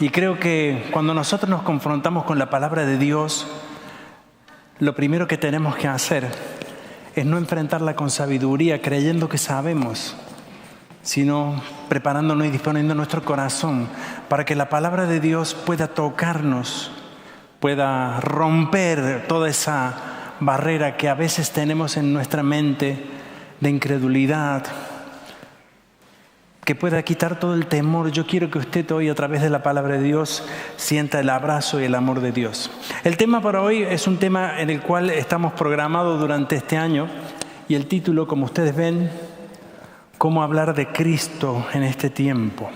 Y creo que cuando nosotros nos confrontamos con la palabra de Dios, lo primero que tenemos que hacer es no enfrentarla con sabiduría, creyendo que sabemos, sino preparándonos y disponiendo nuestro corazón para que la palabra de Dios pueda tocarnos, pueda romper toda esa barrera que a veces tenemos en nuestra mente de incredulidad, que pueda quitar todo el temor. Yo quiero que usted hoy, a través de la palabra de Dios, sienta el abrazo y el amor de Dios. El tema para hoy es un tema en el cual estamos programados durante este año y el título, como ustedes ven, ¿cómo hablar de Cristo en este tiempo?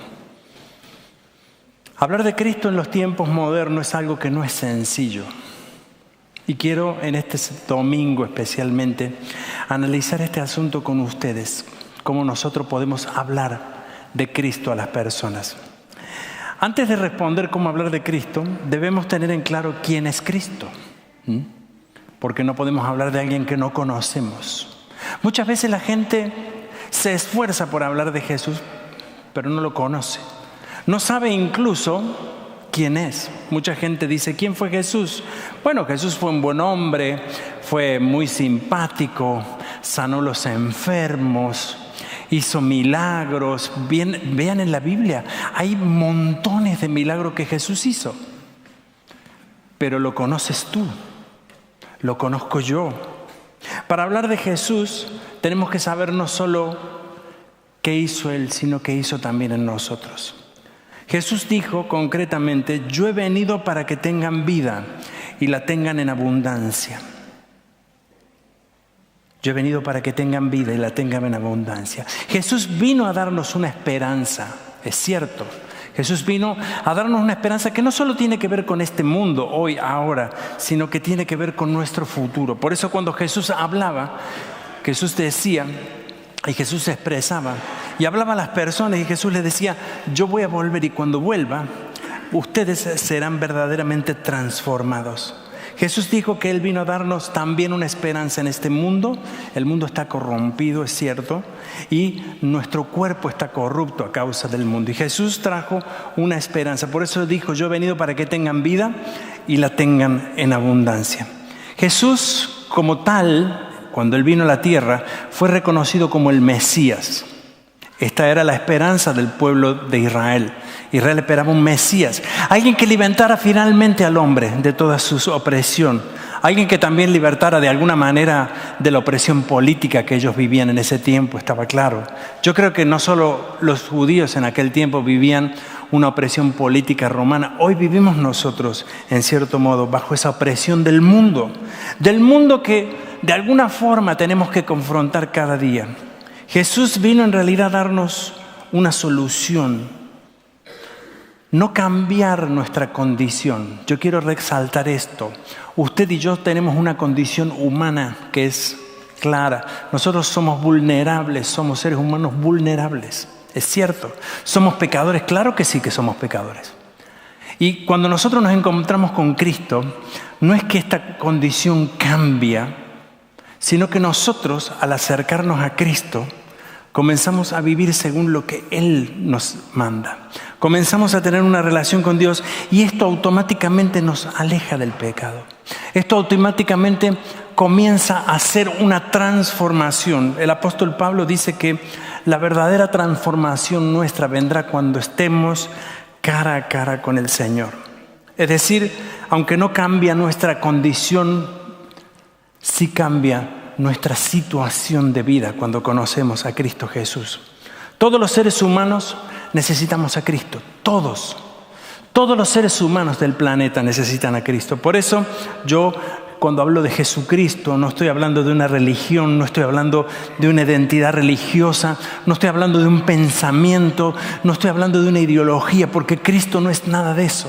Hablar de Cristo en los tiempos modernos es algo que no es sencillo. Y quiero en este domingo especialmente analizar este asunto con ustedes, cómo nosotros podemos hablar de Cristo a las personas. Antes de responder cómo hablar de Cristo, debemos tener en claro quién es Cristo, porque no podemos hablar de alguien que no conocemos. Muchas veces la gente se esfuerza por hablar de Jesús, pero no lo conoce. No sabe incluso quién es. Mucha gente dice, ¿quién fue Jesús? Bueno, Jesús fue un buen hombre, fue muy simpático, sanó los enfermos, hizo milagros. Vean en la Biblia, hay montones de milagros que Jesús hizo. Pero lo conoces tú, lo conozco yo. Para hablar de Jesús tenemos que saber no solo qué hizo Él, sino qué hizo también en nosotros. Jesús dijo concretamente, yo he venido para que tengan vida y la tengan en abundancia. Yo he venido para que tengan vida y la tengan en abundancia. Jesús vino a darnos una esperanza, es cierto. Jesús vino a darnos una esperanza que no solo tiene que ver con este mundo, hoy, ahora, sino que tiene que ver con nuestro futuro. Por eso cuando Jesús hablaba, Jesús decía y Jesús se expresaba y hablaba a las personas y Jesús les decía, yo voy a volver y cuando vuelva, ustedes serán verdaderamente transformados. Jesús dijo que Él vino a darnos también una esperanza en este mundo. El mundo está corrompido, es cierto, y nuestro cuerpo está corrupto a causa del mundo. Y Jesús trajo una esperanza. Por eso dijo, yo he venido para que tengan vida y la tengan en abundancia. Jesús, como tal, cuando Él vino a la tierra, fue reconocido como el Mesías. Esta era la esperanza del pueblo de Israel. Israel esperaba un Mesías, alguien que libertara finalmente al hombre de toda su opresión, alguien que también libertara de alguna manera de la opresión política que ellos vivían en ese tiempo, estaba claro. Yo creo que no solo los judíos en aquel tiempo vivían una opresión política romana, hoy vivimos nosotros, en cierto modo, bajo esa opresión del mundo que de alguna forma tenemos que confrontar cada día. Jesús vino en realidad a darnos una solución, no cambiar nuestra condición. Yo quiero resaltar esto. Usted y yo tenemos una condición humana que es clara. Nosotros somos vulnerables, somos seres humanos vulnerables. Es cierto. ¿Somos pecadores? Claro que sí que somos pecadores. Y cuando nosotros nos encontramos con Cristo, no es que esta condición cambia, sino que nosotros, al acercarnos a Cristo, comenzamos a vivir según lo que Él nos manda. Comenzamos a tener una relación con Dios y esto automáticamente nos aleja del pecado. Esto automáticamente comienza a ser una transformación. El apóstol Pablo dice que la verdadera transformación nuestra vendrá cuando estemos cara a cara con el Señor. Es decir, aunque no cambia nuestra condición, sí cambia nuestra situación de vida cuando conocemos a Cristo Jesús. Todos los seres humanos necesitamos a Cristo, todos los seres humanos del planeta necesitan a Cristo. Por eso yo cuando hablo de Jesucristo no estoy hablando de una religión, no estoy hablando de una identidad religiosa, no estoy hablando de un pensamiento, no estoy hablando de una ideología, porque Cristo no es nada de eso.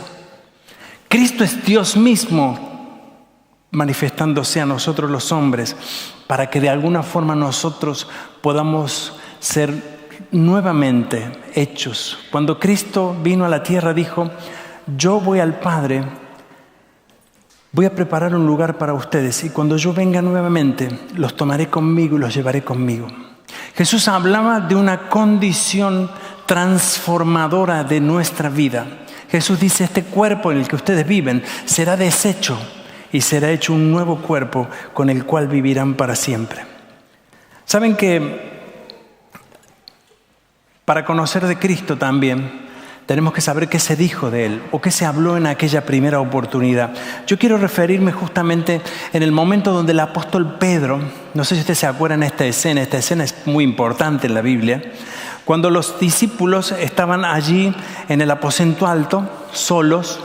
Cristo es Dios mismo manifestándose a nosotros los hombres para que de alguna forma nosotros podamos ser nuevamente hechos. Cuando Cristo vino a la tierra dijo, yo voy al Padre, voy a preparar un lugar para ustedes y cuando yo venga nuevamente los tomaré conmigo y los llevaré conmigo. Jesús hablaba de una condición transformadora de nuestra vida. Jesús dice, este cuerpo en el que ustedes viven será deshecho y será hecho un nuevo cuerpo con el cual vivirán para siempre. ¿Saben que para conocer de Cristo también tenemos que saber qué se dijo de Él o qué se habló en aquella primera oportunidad? Yo quiero referirme justamente en el momento donde el apóstol Pedro, no sé si ustedes se acuerdan de esta escena es muy importante en la Biblia, cuando los discípulos estaban allí en el aposento alto, solos.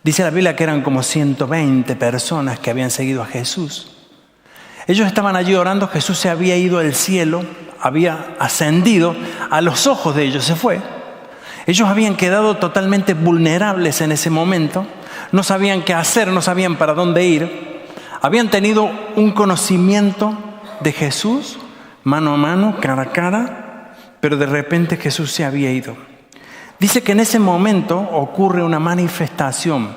Dice la Biblia que eran como 120 personas que habían seguido a Jesús. Ellos estaban allí orando, Jesús se había ido al cielo, había ascendido, a los ojos de ellos se fue. Ellos habían quedado totalmente vulnerables en ese momento, no sabían qué hacer, no sabían para dónde ir. Habían tenido un conocimiento de Jesús, mano a mano, cara a cara, pero de repente Jesús se había ido. Dice que en ese momento ocurre una manifestación.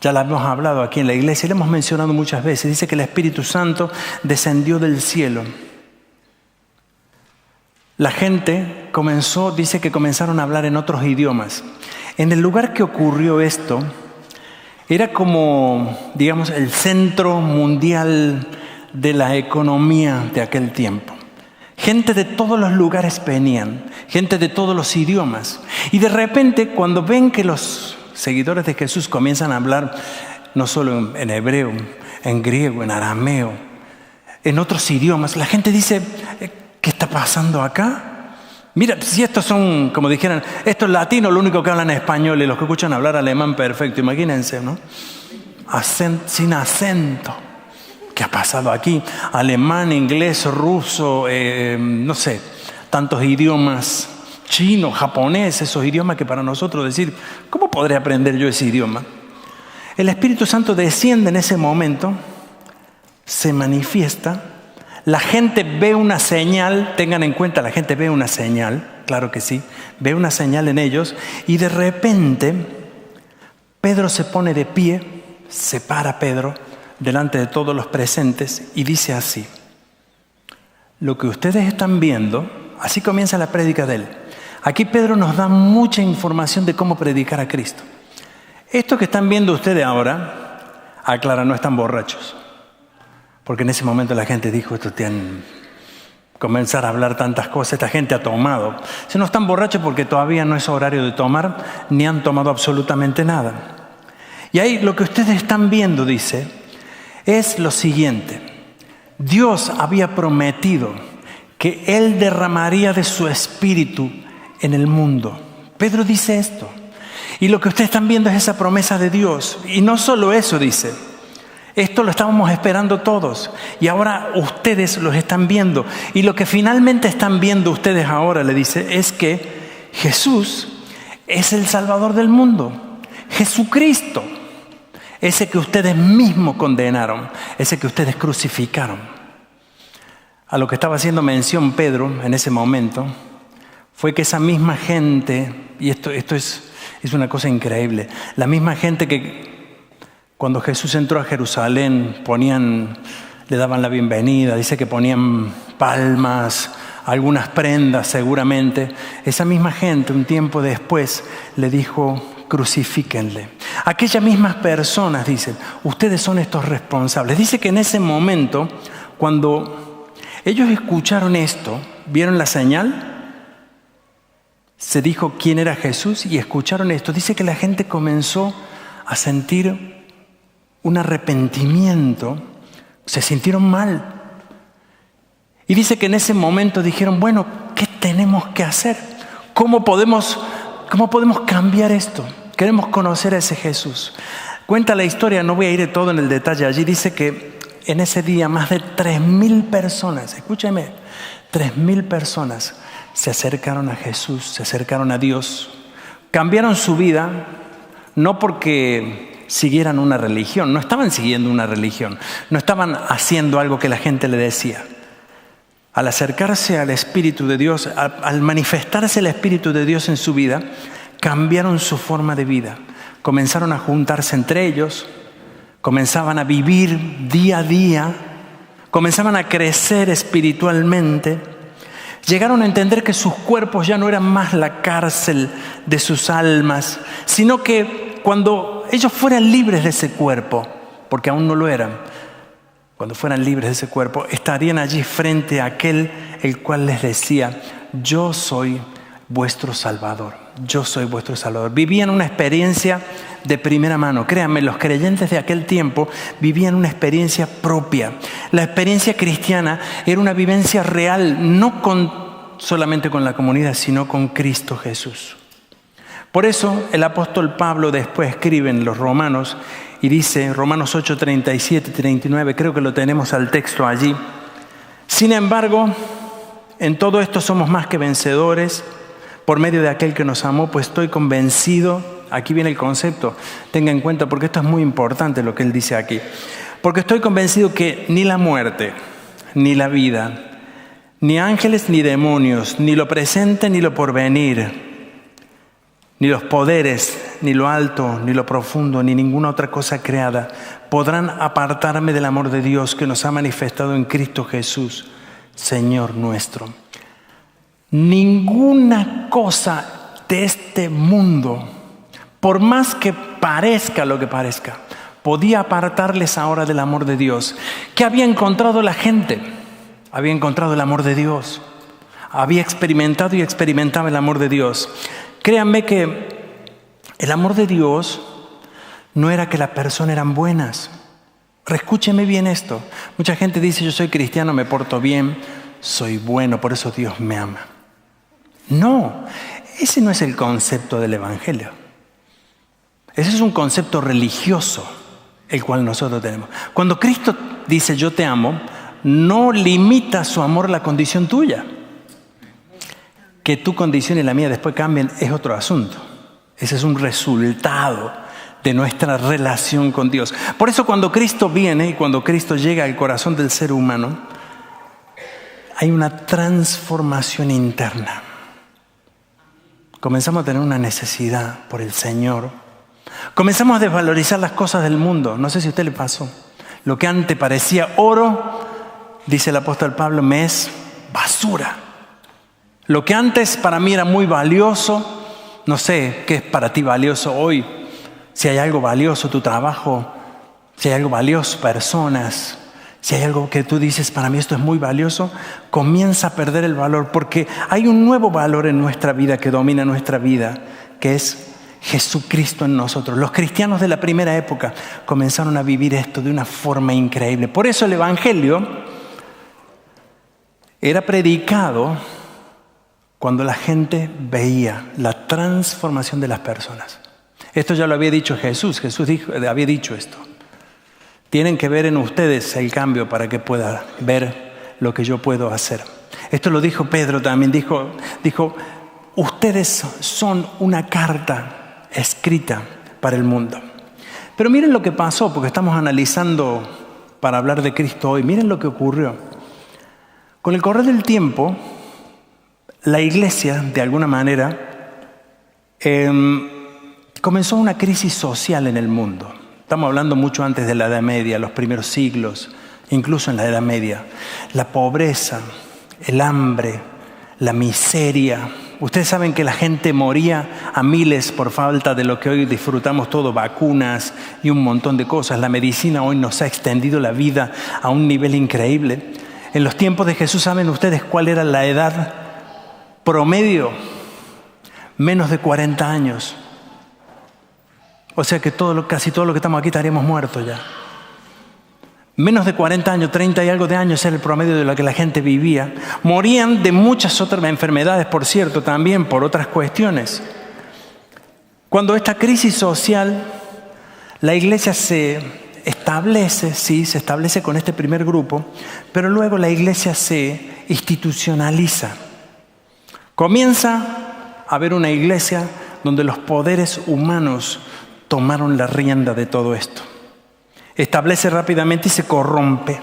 Ya la hemos hablado aquí en la iglesia, la hemos mencionado muchas veces. Dice que el Espíritu Santo descendió del cielo. La gente dice que comenzaron a hablar en otros idiomas. En el lugar que ocurrió esto, era como, digamos, el centro mundial de la economía de aquel tiempo. Gente de todos los lugares venían, gente de todos los idiomas. Y de repente, cuando ven que los seguidores de Jesús comienzan a hablar no solo en hebreo, en griego, en arameo, en otros idiomas, la gente dice, ¿qué está pasando acá? Mira, si estos son, como dijeran, estos latinos, lo único que hablan es español y los que escuchan hablar alemán perfecto, imagínense, ¿no? Sin acento. ¿Qué ha pasado aquí? Alemán, inglés, ruso, no sé, tantos idiomas, chino, japonés, esos idiomas que para nosotros decir, ¿cómo podré aprender yo ese idioma? El Espíritu Santo desciende en ese momento, se manifiesta, la gente ve una señal, tengan en cuenta, la gente ve una señal, claro que sí, ve una señal en ellos y de repente Pedro se pone de pie, se para Pedro delante de todos los presentes y dice así: lo que ustedes están viendo, así comienza la prédica de él. Aquí Pedro nos da mucha información de cómo predicar a Cristo. Esto que están viendo ustedes ahora, aclara, no están borrachos. Porque en ese momento la gente dijo, esto tienen comenzar a hablar tantas cosas, esta gente ha tomado. Si no están borrachos porque todavía no es horario de tomar, ni han tomado absolutamente nada. Y ahí lo que ustedes están viendo, dice, es lo siguiente. Dios había prometido que Él derramaría de su espíritu en el mundo. Pedro dice esto. Y lo que ustedes están viendo es esa promesa de Dios. Y no solo eso, dice. Esto lo estábamos esperando todos. Y ahora ustedes los están viendo. Y lo que finalmente están viendo ustedes ahora, le dice, es que Jesús es el Salvador del mundo. Jesucristo. Ese que ustedes mismos condenaron. Ese que ustedes crucificaron. A lo que estaba haciendo mención Pedro en ese momento fue que esa misma gente, y esto es una cosa increíble, la misma gente que cuando Jesús entró a Jerusalén le daban la bienvenida, dice que ponían palmas, algunas prendas seguramente, esa misma gente un tiempo después le dijo, crucifíquenle. Aquellas mismas personas dicen, ustedes son estos responsables. Dice que en ese momento, cuando ellos escucharon esto, vieron la señal, se dijo quién era Jesús y escucharon esto. Dice que la gente comenzó a sentir un arrepentimiento, se sintieron mal. Y dice que en ese momento dijeron, bueno, ¿qué tenemos que hacer? ¿Cómo podemos cambiar esto? Queremos conocer a ese Jesús. Cuenta la historia, no voy a ir todo en el detalle. Allí dice que en ese día más de 3,000 personas, escúcheme, 3,000 personas se acercaron a Jesús, se acercaron a Dios. Cambiaron su vida, no porque siguieran una religión, no estaban siguiendo una religión, no estaban haciendo algo que la gente le decía. Al acercarse al Espíritu de Dios, al manifestarse el Espíritu de Dios en su vida, cambiaron su forma de vida. Comenzaron a juntarse entre ellos, comenzaban a vivir día a día, comenzaban a crecer espiritualmente, Llegaron a entender que sus cuerpos ya no eran más la cárcel de sus almas, sino que cuando ellos fueran libres de ese cuerpo, porque aún no lo eran, cuando fueran libres de ese cuerpo, estarían allí frente a aquel el cual les decía: yo soy vuestro Salvador, yo soy vuestro Salvador. Vivían una experiencia de primera mano. Créanme, los creyentes de aquel tiempo vivían una experiencia propia. La experiencia cristiana era una vivencia real, no solamente con la comunidad, sino con Cristo Jesús. Por eso el apóstol Pablo después escribe en los Romanos y dice, Romanos 8, 37 y 39, creo que lo tenemos al texto allí: sin embargo, en todo esto somos más que vencedores por medio de aquel que nos amó, pues estoy convencido. Aquí viene el concepto, tenga en cuenta, porque esto es muy importante lo que él dice aquí. Porque estoy convencido que ni la muerte, ni la vida, ni ángeles, ni demonios, ni lo presente, ni lo porvenir, ni los poderes, ni lo alto, ni lo profundo, ni ninguna otra cosa creada podrán apartarme del amor de Dios que nos ha manifestado en Cristo Jesús, Señor nuestro. Ninguna cosa de este mundo, por más que parezca lo que parezca, podía apartarles ahora del amor de Dios. ¿Qué había encontrado la gente? Había encontrado el amor de Dios. Había experimentado y experimentaba el amor de Dios. Créanme que el amor de Dios no era que las personas eran buenas. Escúcheme bien esto. Mucha gente dice: yo soy cristiano, me porto bien, soy bueno, por eso Dios me ama. No, ese no es el concepto del Evangelio. Ese es un concepto religioso, el cual nosotros tenemos. Cuando Cristo dice yo te amo, no limita su amor a la condición tuya. Que tu condición y la mía después cambien es otro asunto. Ese es un resultado de nuestra relación con Dios. Por eso cuando Cristo viene y cuando Cristo llega al corazón del ser humano, hay una transformación interna. Comenzamos a tener una necesidad por el Señor. Comenzamos a desvalorizar las cosas del mundo. No sé si a usted le pasó. Lo que antes parecía oro, dice el apóstol Pablo, me es basura. Lo que antes para mí era muy valioso, no sé qué es para ti valioso hoy. Si hay algo valioso, tu trabajo, si hay algo valioso, personas, si hay algo que tú dices, para mí esto es muy valioso, comienza a perder el valor, porque hay un nuevo valor en nuestra vida que domina nuestra vida, que es Jesucristo en nosotros. Los cristianos de la primera época comenzaron a vivir esto de una forma increíble. Por eso el Evangelio era predicado cuando la gente veía la transformación de las personas. Esto ya lo había dicho Jesús. Jesús había dicho esto. Tienen que ver en ustedes el cambio para que puedan ver lo que yo puedo hacer. Esto lo dijo Pedro también. Dijo, ustedes son una carta escrita para el mundo. Pero miren lo que pasó, porque estamos analizando para hablar de Cristo hoy. Miren lo que ocurrió. Con el correr del tiempo, la iglesia, de alguna manera, comenzó una crisis social en el mundo. Estamos hablando mucho antes de la Edad Media, los primeros siglos, incluso en la Edad Media. La pobreza, el hambre, la miseria. Ustedes saben que la gente moría a miles por falta de lo que hoy disfrutamos todo, vacunas y un montón de cosas. La medicina hoy nos ha extendido la vida a un nivel increíble. En los tiempos de Jesús, ¿saben ustedes cuál era la edad promedio? Menos de 40 años. O sea que casi todo lo que estamos aquí estaríamos muertos ya. Menos de 40 años, 30 y algo de años era el promedio de lo que la gente vivía. Morían de muchas otras enfermedades, por cierto, también por otras cuestiones. Cuando esta crisis social, la iglesia se establece con este primer grupo, pero luego la iglesia se institucionaliza. Comienza a haber una iglesia donde los poderes humanos tomaron la rienda de todo esto. Establece rápidamente y se corrompe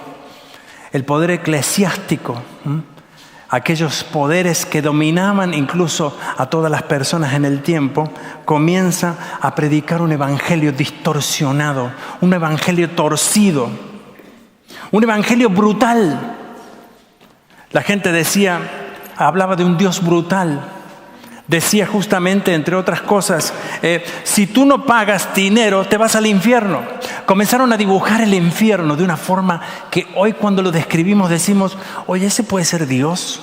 el poder eclesiástico, aquellos poderes que dominaban incluso a todas las personas en el tiempo, comienza a predicar un evangelio distorsionado, un evangelio torcido, un evangelio brutal. La gente decía, hablaba de un Dios brutal. Decía justamente, entre otras cosas, si tú no pagas dinero, te vas al infierno. Comenzaron a dibujar el infierno de una forma que hoy cuando lo describimos decimos, oye, ¿ese puede ser Dios?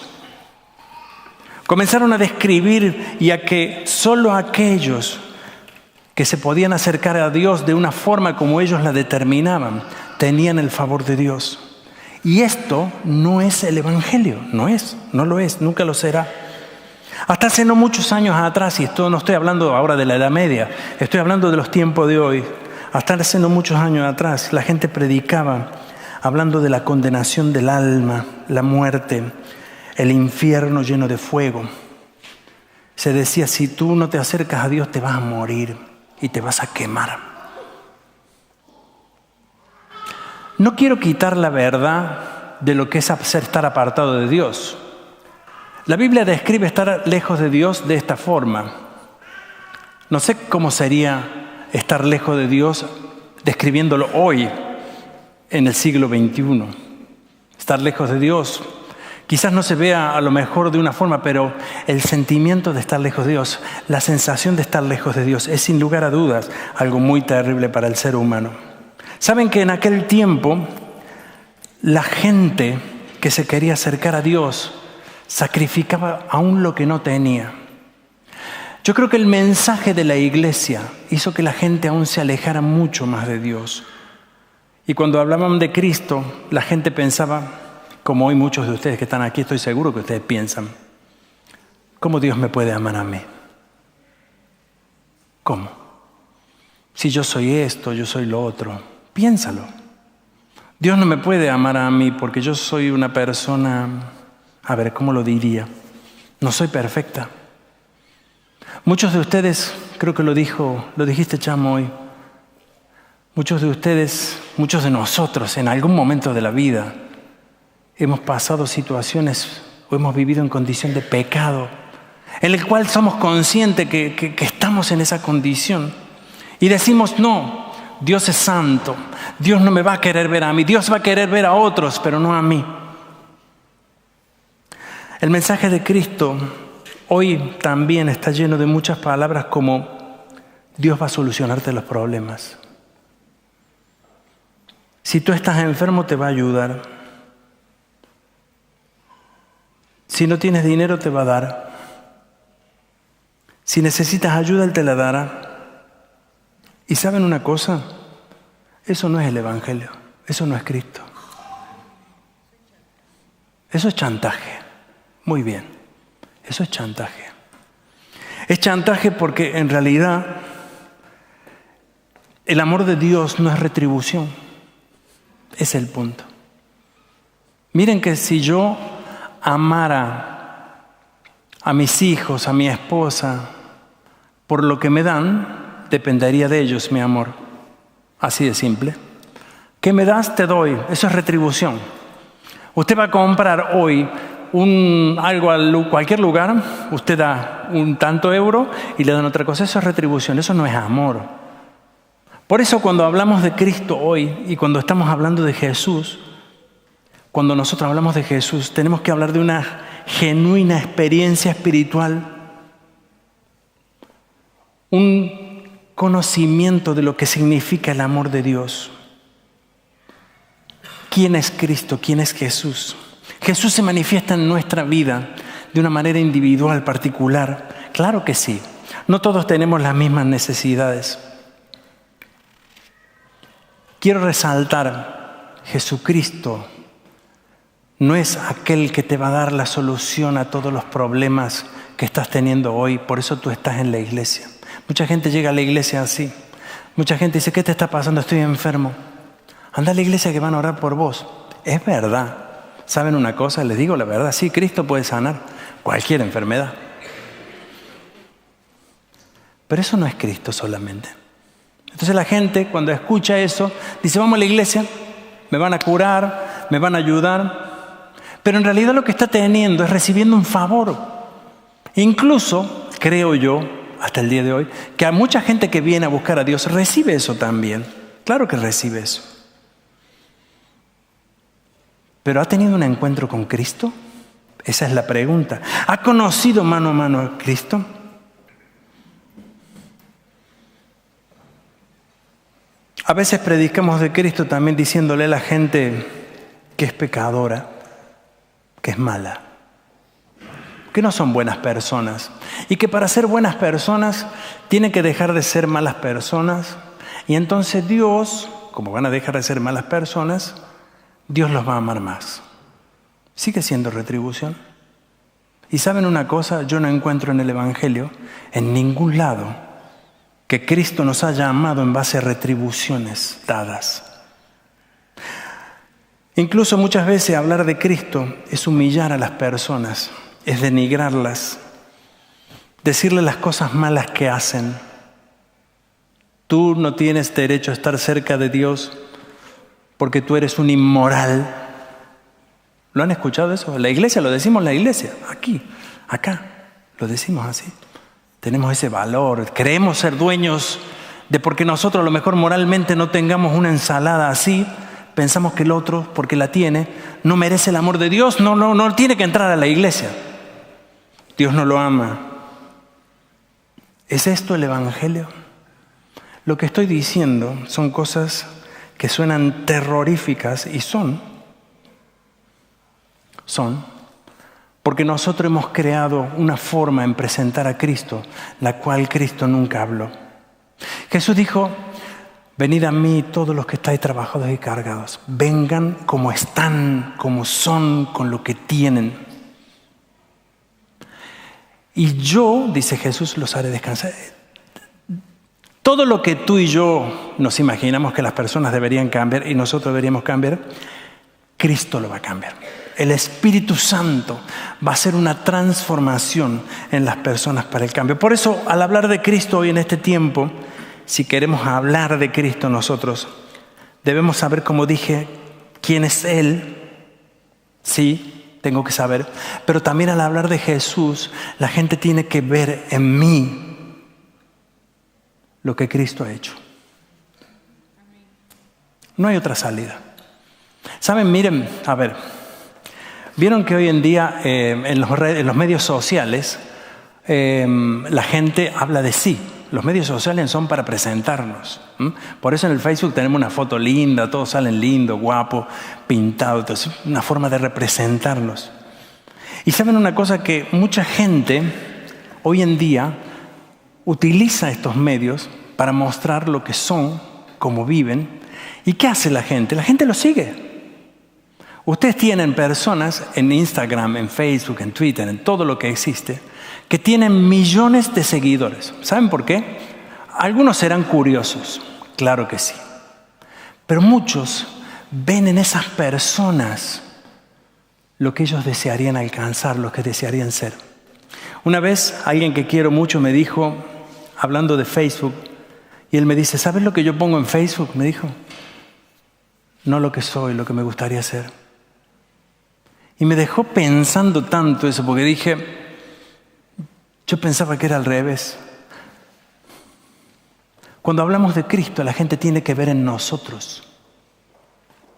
Comenzaron a describir y a que solo aquellos que se podían acercar a Dios de una forma como ellos la determinaban, tenían el favor de Dios. Y esto no es el Evangelio, no lo es, nunca lo será. Hasta hace no muchos años atrás, y esto no estoy hablando ahora de la Edad Media, estoy hablando de los tiempos de hoy. Hasta hace no muchos años atrás, la gente predicaba hablando de la condenación del alma, la muerte, el infierno lleno de fuego. Se decía, si tú no te acercas a Dios, te vas a morir y te vas a quemar. No quiero quitar la verdad de lo que es estar apartado de Dios. La Biblia describe estar lejos de Dios de esta forma. No sé cómo sería estar lejos de Dios describiéndolo hoy, en el siglo XXI. Estar lejos de Dios. Quizás no se vea a lo mejor de una forma, pero el sentimiento de estar lejos de Dios, la sensación de estar lejos de Dios, es sin lugar a dudas algo muy terrible para el ser humano. Saben que en aquel tiempo la gente que se quería acercar a Dios sacrificaba aún lo que no tenía. Yo creo que el mensaje de la iglesia hizo que la gente aún se alejara mucho más de Dios. Y cuando hablaban de Cristo, la gente pensaba, como hoy muchos de ustedes que están aquí, estoy seguro que ustedes piensan, ¿cómo Dios me puede amar a mí? ¿Cómo? Si yo soy esto, yo soy lo otro. Piénsalo. Dios no me puede amar a mí porque yo soy una persona, a ver, ¿cómo lo diría? No soy perfecta. Muchos de ustedes, creo que lo dijiste Chamo hoy, muchos de ustedes, muchos de nosotros en algún momento de la vida hemos pasado situaciones o hemos vivido en condición de pecado, en el cual somos conscientes que estamos en esa condición y decimos no. Dios es santo, Dios no me va a querer ver a mí, Dios va a querer ver a otros, pero no a mí. El mensaje de Cristo hoy también está lleno de muchas palabras como Dios va a solucionarte los problemas. Si tú estás enfermo, te va a ayudar. Si no tienes dinero, te va a dar. Si necesitas ayuda, Él te la dará. ¿Y saben una cosa? Eso no es el Evangelio. Eso no es Cristo. Eso es chantaje. Muy bien. Eso es chantaje. Es chantaje porque en realidad el amor de Dios no es retribución. Ese es el punto. Miren que si yo amara a mis hijos, a mi esposa, por lo que me dan, dependería de ellos mi amor. Así de simple. ¿Qué me das? Te doy. Eso es retribución. Usted va a comprar hoy algo a cualquier lugar, usted da un tanto euro y le dan otra cosa. Eso es retribución. Eso no es amor. Por eso cuando hablamos de Cristo hoy y cuando estamos hablando de Jesús, cuando nosotros hablamos de Jesús, tenemos que hablar de una genuina experiencia espiritual. Un conocimiento de lo que significa el amor de Dios. ¿Quién es Cristo? ¿Quién es Jesús? Jesús se manifiesta en nuestra vida de una manera individual, particular. Claro que sí. No todos tenemos las mismas necesidades. Quiero resaltar, Jesucristo no es aquel que te va a dar la solución a todos los problemas que estás teniendo hoy. Por eso tú estás en la iglesia. Mucha gente llega a la iglesia así. Mucha gente dice, ¿qué te está pasando? Estoy enfermo. Anda a la iglesia que van a orar por vos. Es verdad. ¿Saben una cosa? Les digo la verdad. Sí, Cristo puede sanar cualquier enfermedad. Pero eso no es Cristo solamente. Entonces la gente cuando escucha eso dice, vamos a la iglesia, me van a curar, me van a ayudar. Pero en realidad lo que está teniendo es recibiendo un favor. Incluso, creo yo, hasta el día de hoy, que a mucha gente que viene a buscar a Dios recibe eso también. Claro que recibe eso. ¿Pero ha tenido un encuentro con Cristo? Esa es la pregunta. ¿Ha conocido mano a mano a Cristo? A veces predicamos de Cristo también diciéndole a la gente que es pecadora, que es mala, que no son buenas personas y que para ser buenas personas tienen que dejar de ser malas personas, y entonces Dios, como van a dejar de ser malas personas, Dios los va a amar más. Sigue siendo retribución. Y ¿saben una cosa? Yo no encuentro en el Evangelio, en ningún lado, que Cristo nos haya amado en base a retribuciones dadas. Incluso muchas veces hablar de Cristo es humillar a las personas, es denigrarlas, decirle las cosas malas que hacen. Tú no tienes derecho a estar cerca de Dios porque tú eres un inmoral. ¿Lo han escuchado eso? En la iglesia, lo decimos en la iglesia, aquí, acá, lo decimos así. Tenemos ese valor, creemos ser dueños de porque nosotros a lo mejor moralmente no tengamos una ensalada así, pensamos que el otro, porque la tiene, no merece el amor de Dios, no tiene que entrar a la iglesia. Dios no lo ama. ¿Es esto el Evangelio? Lo que estoy diciendo son cosas que suenan terroríficas y son, porque nosotros hemos creado una forma en presentar a Cristo, la cual Cristo nunca habló. Jesús dijo: venid a mí todos los que estáis trabajados y cargados. Vengan como están, como son, con lo que tienen. Y yo, dice Jesús, los haré descansar. Todo lo que tú y yo nos imaginamos que las personas deberían cambiar y nosotros deberíamos cambiar, Cristo lo va a cambiar. El Espíritu Santo va a hacer una transformación en las personas para el cambio. Por eso, al hablar de Cristo hoy en este tiempo, si queremos hablar de Cristo nosotros, debemos saber, como dije, quién es Él. Sí, tengo que saber. Pero también al hablar de Jesús, la gente tiene que ver en mí lo que Cristo ha hecho. No hay otra salida. ¿Saben? Miren, a ver. Vieron que hoy en día en los medios sociales la gente habla de sí. Los medios sociales son para presentarnos. Por eso en el Facebook tenemos una foto linda, todos salen lindos, guapos, pintados. Es una forma de representarnos. Y saben una cosa, que mucha gente hoy en día utiliza estos medios para mostrar lo que son, cómo viven. ¿Y qué hace la gente? La gente lo sigue. Ustedes tienen personas en Instagram, en Facebook, en Twitter, en todo lo que existe, que tienen millones de seguidores. ¿Saben por qué? Algunos serán curiosos, claro que sí. Pero muchos ven en esas personas lo que ellos desearían alcanzar, lo que desearían ser. Una vez alguien que quiero mucho me dijo, hablando de Facebook, y él me dice: ¿sabes lo que yo pongo en Facebook? Me dijo: no lo que soy, lo que me gustaría ser. Y me dejó pensando tanto eso, porque dije, yo pensaba que era al revés. Cuando hablamos de Cristo, la gente tiene que ver en nosotros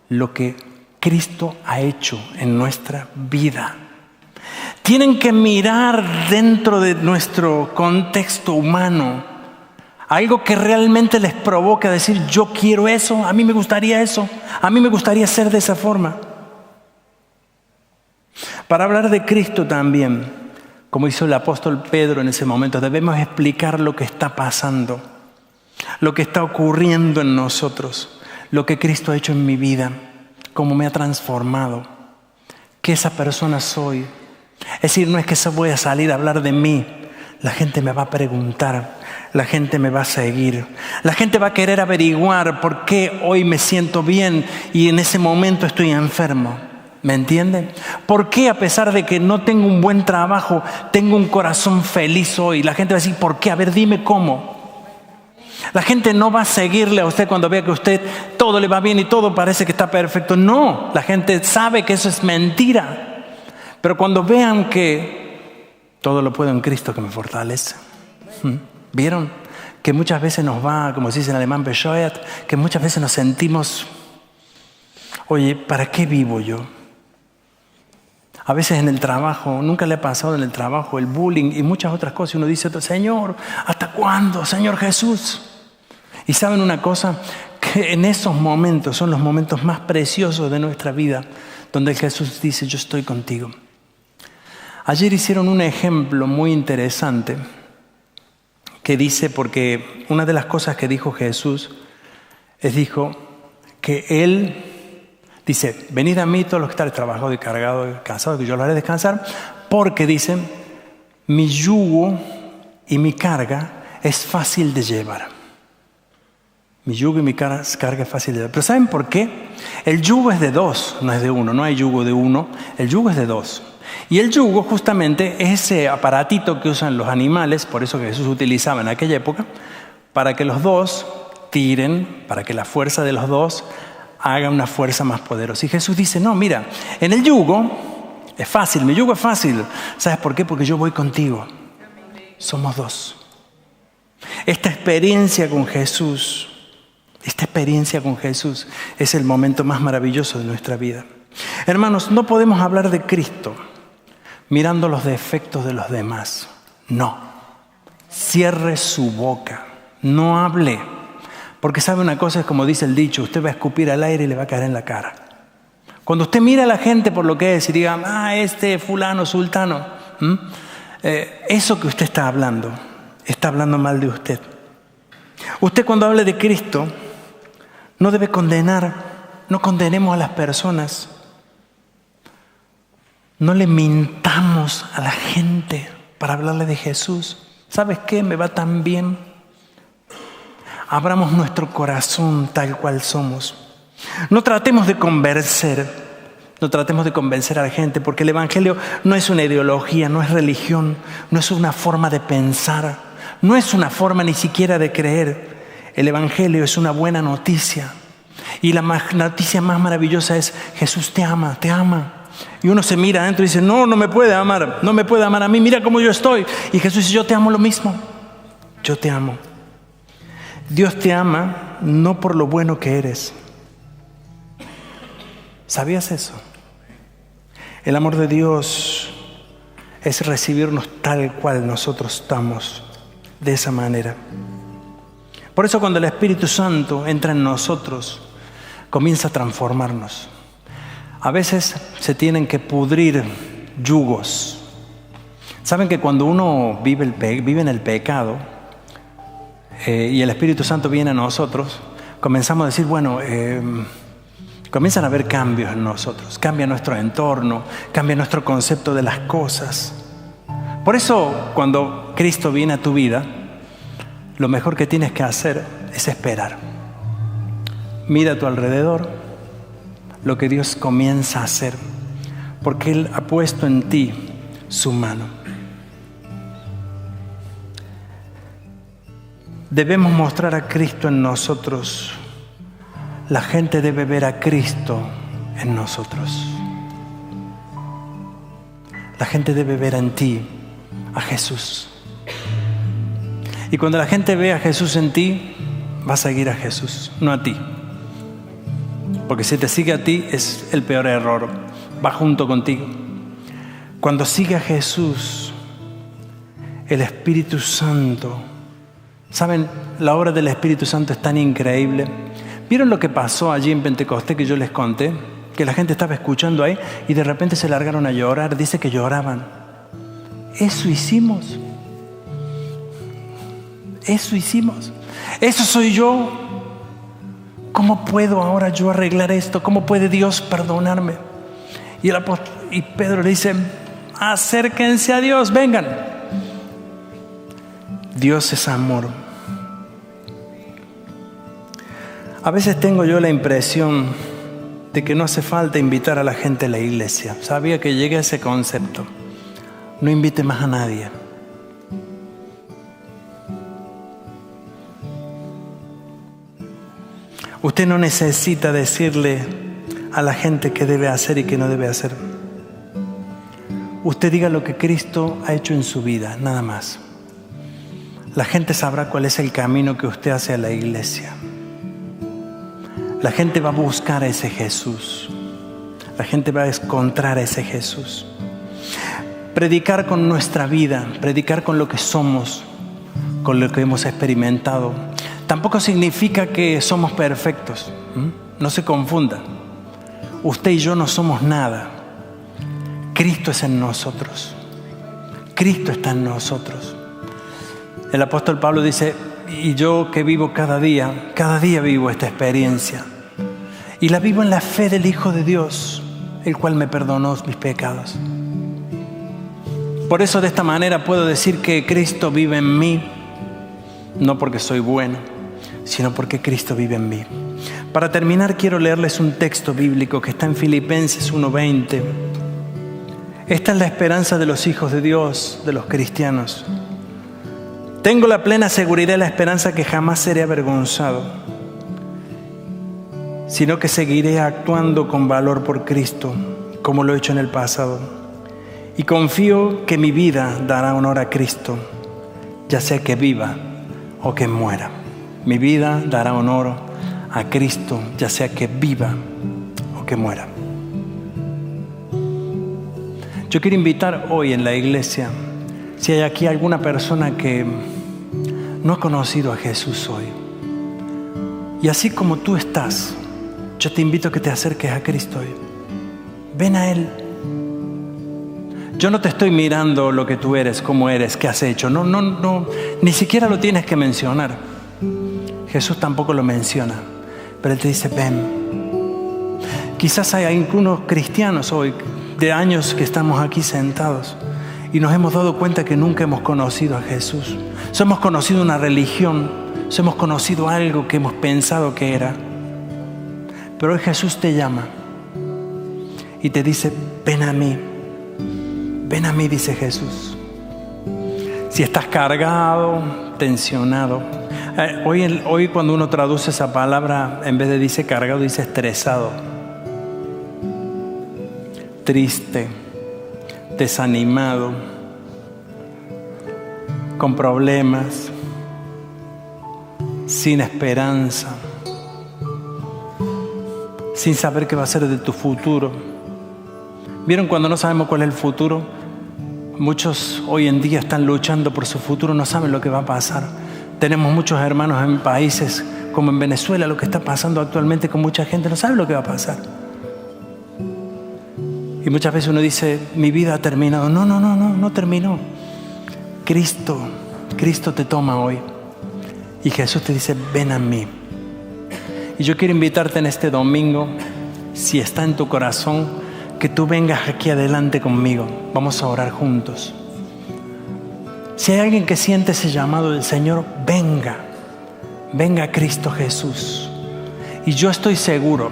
lo que Cristo ha hecho en nuestra vida. Tienen que mirar dentro de nuestro contexto humano algo que realmente les provoque a decir: yo quiero eso, a mí me gustaría eso, a mí me gustaría ser de esa forma. Para hablar de Cristo también, como hizo el apóstol Pedro en ese momento, debemos explicar lo que está pasando, lo que está ocurriendo en nosotros, lo que Cristo ha hecho en mi vida, cómo me ha transformado, que esa persona soy. Es decir, no es que voy a salir a hablar de mí, la gente me va a preguntar, la gente me va a seguir, la gente va a querer averiguar por qué hoy me siento bien y en ese momento estoy enfermo. ¿Me entienden? ¿Por qué, a pesar de que no tengo un buen trabajo, tengo un corazón feliz hoy? La gente va a decir: ¿por qué? A ver, dime cómo. La gente no va a seguirle a usted cuando vea que a usted todo le va bien y todo parece que está perfecto. No, la gente sabe que eso es mentira. Pero cuando vean que todo lo puedo en Cristo que me fortalece. ¿Vieron? Que muchas veces nos va, como se dice en alemán, bescheuert, que muchas veces nos sentimos: oye, ¿para qué vivo yo? A veces en el trabajo, nunca le ha pasado en el trabajo, el bullying y muchas otras cosas. Uno dice, Señor, ¿hasta cuándo, Señor Jesús? Y saben una cosa, que en esos momentos son los momentos más preciosos de nuestra vida, donde Jesús dice, yo estoy contigo. Ayer hicieron un ejemplo muy interesante que dice, porque una de las cosas que dijo Jesús, dijo que Él dice, venid a mí todos los que están trabajados y cargados y cansados, que yo los haré descansar, porque dicen, mi yugo y mi carga es fácil de llevar. Mi yugo y mi carga es fácil de llevar. Pero ¿saben por qué? El yugo es de dos, no es de uno, no hay yugo de uno, el yugo es de dos. Y el yugo justamente es ese aparatito que usan los animales, por eso que Jesús utilizaba en aquella época, para que los dos tiren, para que la fuerza de los dos haga una fuerza más poderosa. Y Jesús dice, no, mira, en el yugo es fácil, mi yugo es fácil. ¿Sabes por qué? Porque yo voy contigo. Somos dos. Esta experiencia con Jesús es el momento más maravilloso de nuestra vida. Hermanos, no podemos hablar de Cristo mirando los defectos de los demás. No. Cierre su boca. No hable. Porque sabe una cosa, es como dice el dicho, usted va a escupir al aire y le va a caer en la cara. Cuando usted mira a la gente por lo que es y diga, este fulano, sultano, eso que usted está hablando mal de usted. Usted cuando hable de Cristo, no debe condenar, no condenemos a las personas. No le mintamos a la gente para hablarle de Jesús. ¿Sabes qué? Me va tan bien. Abramos nuestro corazón tal cual somos. No tratemos de convencer a la gente, porque el Evangelio no es una ideología, no es religión, no es una forma de pensar, no es una forma ni siquiera de creer. El Evangelio es una buena noticia. Y la noticia más maravillosa es Jesús te ama, te ama. Y uno se mira adentro y dice, no me puede amar, no me puede amar a mí, mira cómo yo estoy. Y Jesús dice, yo te amo lo mismo, yo te amo. Dios te ama no por lo bueno que eres. ¿Sabías eso? El amor de Dios es recibirnos tal cual nosotros estamos, de esa manera. Por eso cuando el Espíritu Santo entra en nosotros, comienza a transformarnos. A veces se tienen que pudrir yugos. ¿Saben que cuando uno vive en el pecado, y el Espíritu Santo viene a nosotros, comenzamos a decir, comienzan a haber cambios en nosotros, cambia nuestro entorno, cambia nuestro concepto de las cosas. Por eso, cuando Cristo viene a tu vida, lo mejor que tienes que hacer es esperar. Mira a tu alrededor lo que Dios comienza a hacer, porque Él ha puesto en ti su mano. Debemos mostrar a Cristo en nosotros. La gente debe ver a Cristo en nosotros. La gente debe ver en ti a Jesús. Y cuando la gente ve a Jesús en ti, va a seguir a Jesús, no a ti. Porque si te sigue a ti es el peor error. Va junto contigo. Cuando sigue a Jesús, el Espíritu Santo, ¿saben? La obra del Espíritu Santo es tan increíble. ¿Vieron lo que pasó allí en Pentecostés que yo les conté? Que la gente estaba escuchando ahí y de repente se largaron a llorar. Dice que lloraban. Eso hicimos. Eso hicimos. Eso soy yo. ¿Cómo puedo ahora yo arreglar esto? ¿Cómo puede Dios perdonarme? Y Pedro le dice, acérquense a Dios, vengan. Dios es amor. A veces tengo yo la impresión de que no hace falta invitar a la gente a la iglesia. Sabía que llegué a ese concepto. No invite más a nadie. Usted no necesita decirle a la gente qué debe hacer y qué no debe hacer. Usted diga lo que Cristo ha hecho en su vida, nada más. La gente sabrá cuál es el camino que usted hace a la iglesia. La gente va a buscar a ese Jesús. La gente va a encontrar a ese Jesús. predicar con nuestra vida, predicar con lo que somos, con lo que hemos experimentado. Tampoco significa que somos perfectos. No se confunda. Usted y yo no somos nada. Cristo es en nosotros. Cristo está en nosotros. El apóstol Pablo dice, y yo que vivo cada día vivo esta experiencia. Y la vivo en la fe del Hijo de Dios, el cual me perdonó mis pecados. Por eso de esta manera puedo decir que Cristo vive en mí, no porque soy bueno, sino porque Cristo vive en mí. Para terminar, quiero leerles un texto bíblico que está en Filipenses 1:20. Esta es la esperanza de los hijos de Dios, de los cristianos. Tengo la plena seguridad y la esperanza que jamás seré avergonzado, sino que seguiré actuando con valor por Cristo, como lo he hecho en el pasado. Y confío que mi vida dará honor a Cristo, ya sea que viva o que muera. Mi vida dará honor a Cristo, ya sea que viva o que muera. Yo quiero invitar hoy en la iglesia, si hay aquí alguna persona que no ha conocido a Jesús hoy, y así como tú estás, yo te invito a que te acerques a Cristo hoy. Ven a Él. Yo no te estoy mirando lo que tú eres, cómo eres, qué has hecho. No, ni siquiera lo tienes que mencionar. Jesús tampoco lo menciona, pero Él te dice, ven. Quizás hay algunos cristianos hoy, de años que estamos aquí sentados, y nos hemos dado cuenta que nunca hemos conocido a Jesús. Hemos conocido una religión, hemos conocido algo que hemos pensado que era. Pero hoy Jesús te llama y te dice, ven a mí, dice Jesús. Si estás cargado, tensionado, hoy cuando uno traduce esa palabra, en vez de dice cargado, dice estresado, triste, desanimado, con problemas, sin esperanza, sin saber qué va a ser de tu futuro. ¿Vieron cuando no sabemos cuál es el futuro? Muchos hoy en día están luchando por su futuro, no saben lo que va a pasar. Tenemos muchos hermanos en países como en Venezuela, lo que está pasando actualmente con mucha gente, no sabe lo que va a pasar. Y muchas veces uno dice, mi vida ha terminado. No terminó. Cristo te toma hoy. Y Jesús te dice, ven a mí. Y yo quiero invitarte en este domingo, si está en tu corazón, que tú vengas aquí adelante conmigo. Vamos a orar juntos. Si hay alguien que siente ese llamado del Señor, venga a Cristo Jesús. Y yo estoy seguro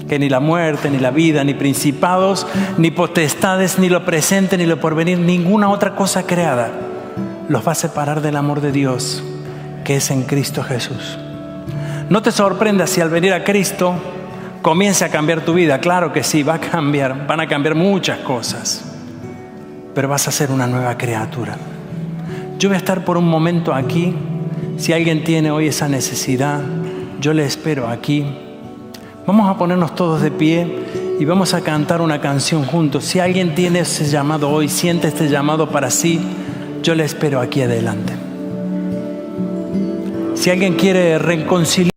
que ni la muerte, ni la vida, ni principados, ni potestades, ni lo presente, ni lo porvenir, ninguna otra cosa creada los va a separar del amor de Dios que es en Cristo Jesús. No te sorprendas si al venir a Cristo comienza a cambiar tu vida. Claro que sí, va a cambiar, van a cambiar muchas cosas, pero vas a ser una nueva criatura. Yo voy a estar por un momento aquí. Si alguien tiene hoy esa necesidad, yo le espero aquí. Vamos a ponernos todos de pie y vamos a cantar una canción juntos. Si alguien tiene ese llamado hoy, siente este llamado para sí, yo le espero aquí adelante. Si alguien quiere reconciliar